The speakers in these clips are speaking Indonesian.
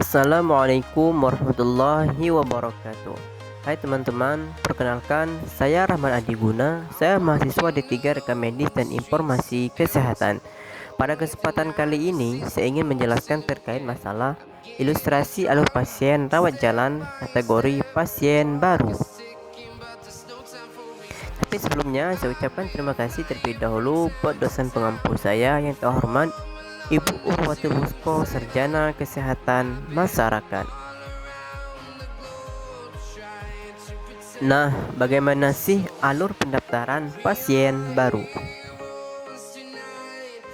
Assalamualaikum warahmatullahi wabarakatuh. Hai teman-teman, perkenalkan saya Rahman Adiguna. Saya mahasiswa D3 Rekam Medis dan Informasi Kesehatan. Pada kesempatan kali ini, saya ingin menjelaskan terkait masalah ilustrasi alur pasien rawat jalan kategori pasien baru. Tapi sebelumnya, saya ucapkan terima kasih terlebih dahulu buat dosen pengampu saya yang terhormat Ibu Urwati Musko, Sarjana Kesehatan Masyarakat. Nah, bagaimana sih alur pendaftaran pasien baru?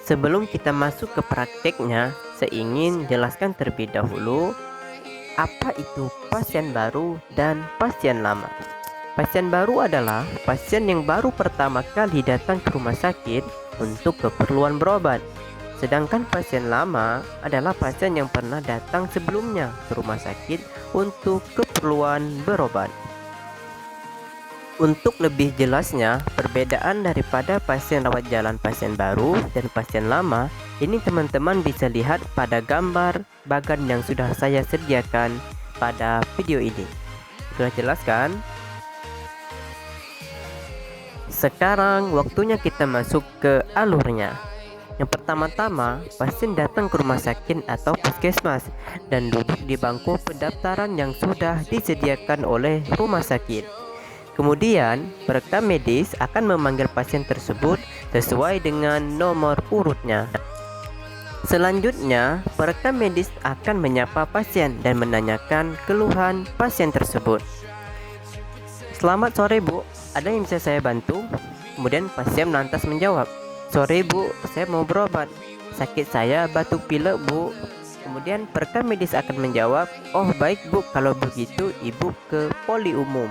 Sebelum kita masuk ke prakteknya, saya ingin jelaskan terlebih dahulu apa itu pasien baru dan pasien lama. Pasien baru adalah pasien yang baru pertama kali datang ke rumah sakit untuk keperluan berobat. Sedangkan pasien lama adalah pasien yang pernah datang sebelumnya ke rumah sakit untuk keperluan berobat. Untuk lebih jelasnya, perbedaan daripada pasien rawat jalan pasien baru dan pasien lama, ini teman-teman bisa lihat pada gambar bagan yang sudah saya sediakan pada video ini. Sudah jelas kan? Sekarang waktunya kita masuk ke alurnya. Yang pertama-tama, pasien datang ke rumah sakit atau puskesmas dan duduk di bangku pendaftaran yang sudah disediakan oleh rumah sakit. Kemudian, perekam medis akan memanggil pasien tersebut sesuai dengan nomor urutnya. Selanjutnya, perekam medis akan menyapa pasien dan menanyakan keluhan pasien tersebut. Selamat sore Bu, ada yang bisa saya bantu? Kemudian pasien lantas menjawab, "Sore Bu, saya mau berobat. Sakit saya batuk pilek Bu." Kemudian perekam medis akan menjawab, "Oh baik Bu, kalau begitu Ibu ke poli umum."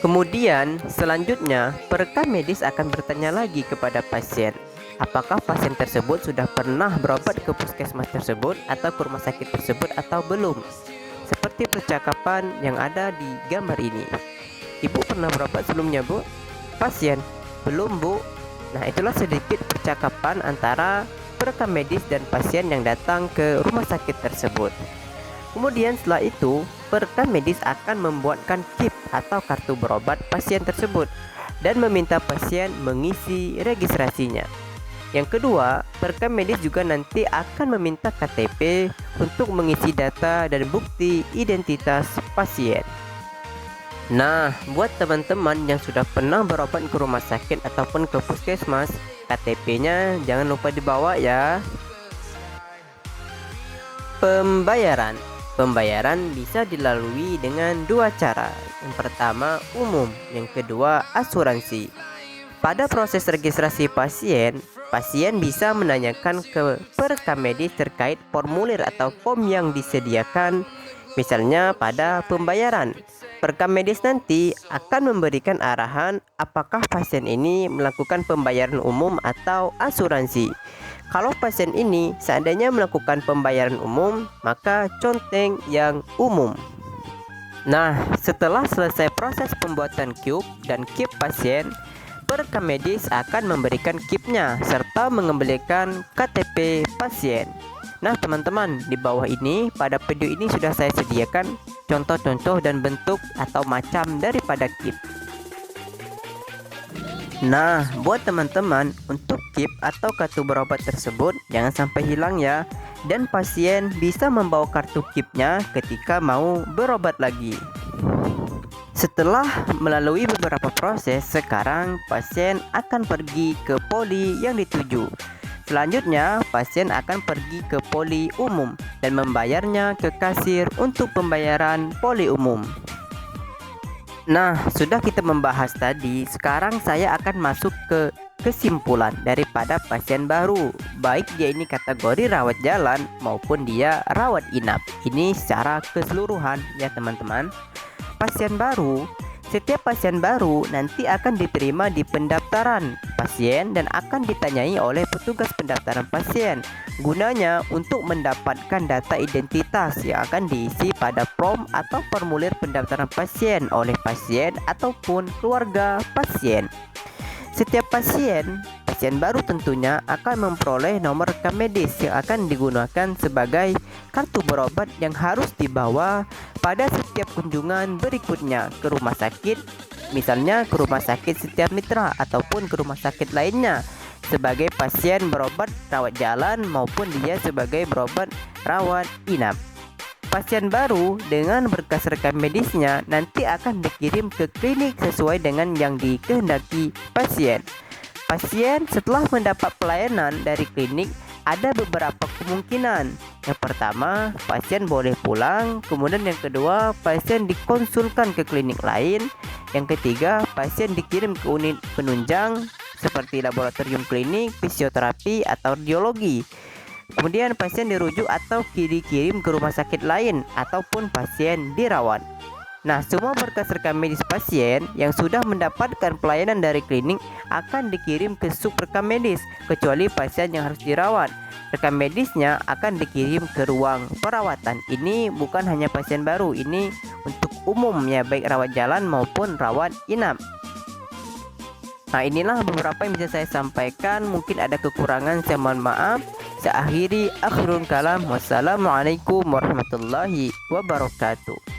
Kemudian selanjutnya perekam medis akan bertanya lagi kepada pasien, apakah pasien tersebut sudah pernah berobat ke puskesmas tersebut atau ke rumah sakit tersebut atau belum. Seperti percakapan yang ada di gambar ini. "Ibu pernah berobat sebelumnya Bu?" Pasien, "Belum Bu." Nah, itulah sedikit percakapan antara perekam medis dan pasien yang datang ke rumah sakit tersebut. Kemudian setelah itu, perekam medis akan membuatkan KIP atau kartu berobat pasien tersebut dan meminta pasien mengisi registrasinya. Yang kedua, perekam medis juga nanti akan meminta KTP untuk mengisi data dan bukti identitas pasien. Nah, buat teman-teman yang sudah pernah berobat ke rumah sakit ataupun ke puskesmas, KTP-nya jangan lupa dibawa ya. Pembayaran. Pembayaran bisa dilalui dengan dua cara. Yang pertama, umum. Yang kedua, asuransi. Pada proses registrasi pasien, pasien bisa menanyakan ke perekam medis terkait formulir atau form yang disediakan. Misalnya pada pembayaran, perekam medis nanti akan memberikan arahan apakah pasien ini melakukan pembayaran umum atau asuransi. Kalau pasien ini seandainya melakukan pembayaran umum, maka conteng yang umum. Nah, setelah selesai proses pembuatan KIP dan KIP pasien, perekam medis akan memberikan KIP-nya serta mengembalikan KTP pasien. Nah teman-teman, di bawah ini pada video ini sudah saya sediakan contoh-contoh dan bentuk atau macam daripada KIP. Nah, buat teman-teman, untuk KIP atau kartu berobat tersebut jangan sampai hilang ya. Dan pasien bisa membawa kartu KIP-nya ketika mau berobat lagi. Setelah melalui beberapa proses, sekarang pasien akan pergi ke poli yang dituju. Selanjutnya, pasien akan pergi ke poli umum dan membayarnya ke kasir untuk pembayaran poli umum. Nah, sudah kita membahas tadi, sekarang saya akan masuk ke kesimpulan daripada pasien baru, baik dia ini kategori rawat jalan maupun dia rawat inap. Ini secara keseluruhan ya teman-teman. Setiap pasien baru nanti akan diterima di pendaftaran pasien dan akan ditanyai oleh petugas pendaftaran pasien. Gunanya untuk mendapatkan data identitas yang akan diisi pada form atau formulir pendaftaran pasien oleh pasien ataupun keluarga pasien. Setiap pasien pasien baru tentunya akan memperoleh nomor rekam medis yang akan digunakan sebagai kartu berobat yang harus dibawa pada setiap kunjungan berikutnya ke rumah sakit, misalnya ke rumah sakit Setia Mitra ataupun ke rumah sakit lainnya sebagai pasien berobat rawat jalan maupun dia sebagai berobat rawat inap. Pasien baru dengan berkas rekam medisnya nanti akan dikirim ke klinik sesuai dengan yang dikehendaki pasien. Pasien setelah mendapat pelayanan dari klinik ada beberapa kemungkinan. Yang pertama, pasien boleh pulang. Kemudian yang kedua, pasien dikonsulkan ke klinik lain. Yang ketiga, pasien dikirim ke unit penunjang seperti laboratorium klinik, fisioterapi, atau radiologi. Kemudian pasien dirujuk atau dikirim ke rumah sakit lain ataupun pasien dirawat. Nah, semua berkas rekam medis pasien yang sudah mendapatkan pelayanan dari klinik akan dikirim ke sub rekam medis kecuali pasien yang harus dirawat. Rekam medisnya akan dikirim ke ruang perawatan. Ini bukan hanya pasien baru, ini untuk umum ya, baik rawat jalan maupun rawat inap. Nah, inilah beberapa yang bisa saya sampaikan. Mungkin ada kekurangan, saya mohon maaf. Saya akhiri, akhirul kalam. Wassalamualaikum warahmatullahi wabarakatuh.